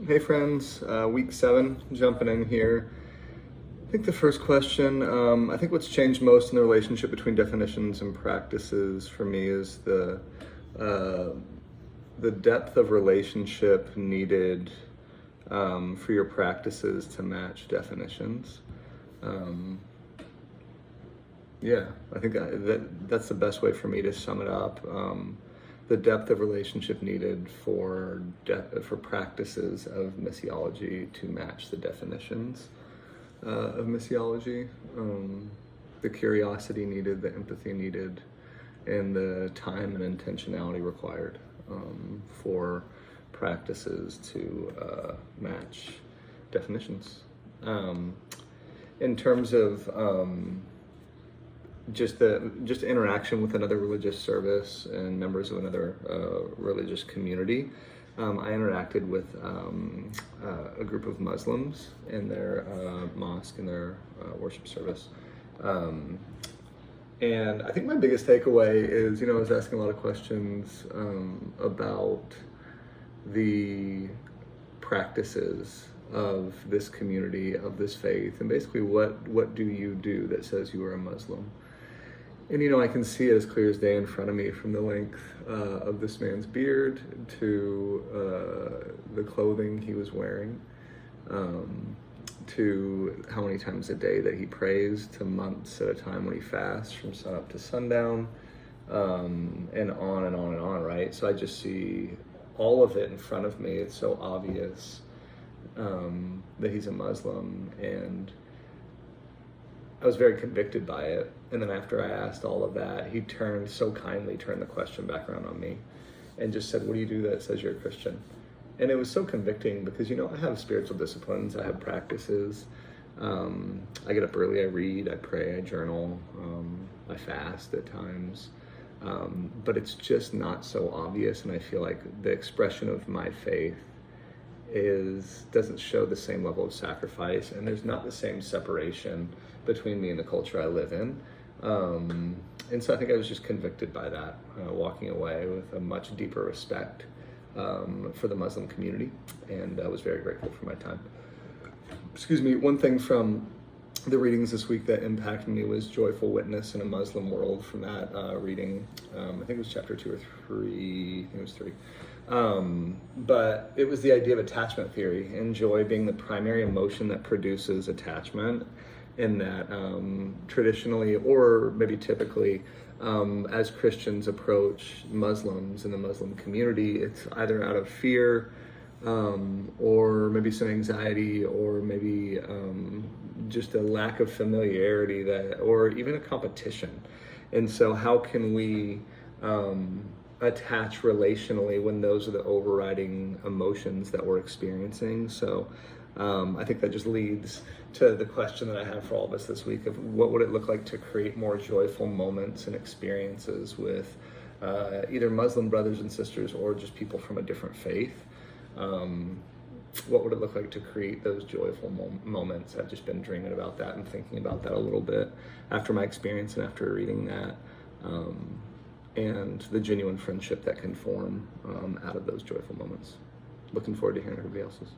Hey friends, week 7, jumping in here. I think the first question, I think what's changed most in the relationship between definitions and practices for me is uh, the depth of relationship needed for your practices to match definitions. Um, yeah, I think that's the best way for me to sum it up. The depth of relationship needed for practices of missiology to match the definitions of missiology. The curiosity needed, the empathy needed, and the time and intentionality required for practices to match definitions. In terms of just interaction with another religious service and members of another religious community. I interacted with a group of Muslims in their mosque, in their worship service. And I think my biggest takeaway is, I was asking a lot of questions about the practices of this community, of this faith, and basically what do you do that says you are a Muslim? And I can see it as clear as day in front of me, from the length of this man's beard to the clothing he was wearing, to how many times a day that he prays, to months at a time when he fasts from sunup to sundown, and on and on and on, right? So I just see all of it in front of me. It's so obvious that he's a Muslim, and I was very convicted by it. And then after I asked all of that, he so kindly turned the question back around on me and just said, what do you do that says you're a Christian? And it was so convicting because, I have spiritual disciplines, I have practices. I get up early, I read, I pray, I journal, I fast at times. But it's just not so obvious. And I feel like the expression of my faith doesn't show the same level of sacrifice, and there's not the same separation between me and the culture I live in. And so I think I was just convicted by that, walking away with a much deeper respect for the Muslim community, and I was very grateful for my time. Excuse me, one thing from the readings this week that impacted me was joyful witness in a Muslim world. From that reading, I think it was chapter 2 or 3, I think it was 3. But it was the idea of attachment theory, and joy being the primary emotion that produces attachment, in that traditionally, or maybe typically, as Christians approach Muslims in the Muslim community, it's either out of fear, or maybe some anxiety, or maybe just a lack of familiarity, or even a competition. And so how can we attach relationally when those are the overriding emotions that we're experiencing? So I think that just leads to the question that I have for all of us this week of what would it look like to create more joyful moments and experiences with either Muslim brothers and sisters or just people from a different faith. What would it look like to create those joyful moments? I've just been dreaming about that and thinking about that a little bit after my experience and after reading that, and the genuine friendship that can form out of those joyful moments. Looking forward to hearing everybody else's.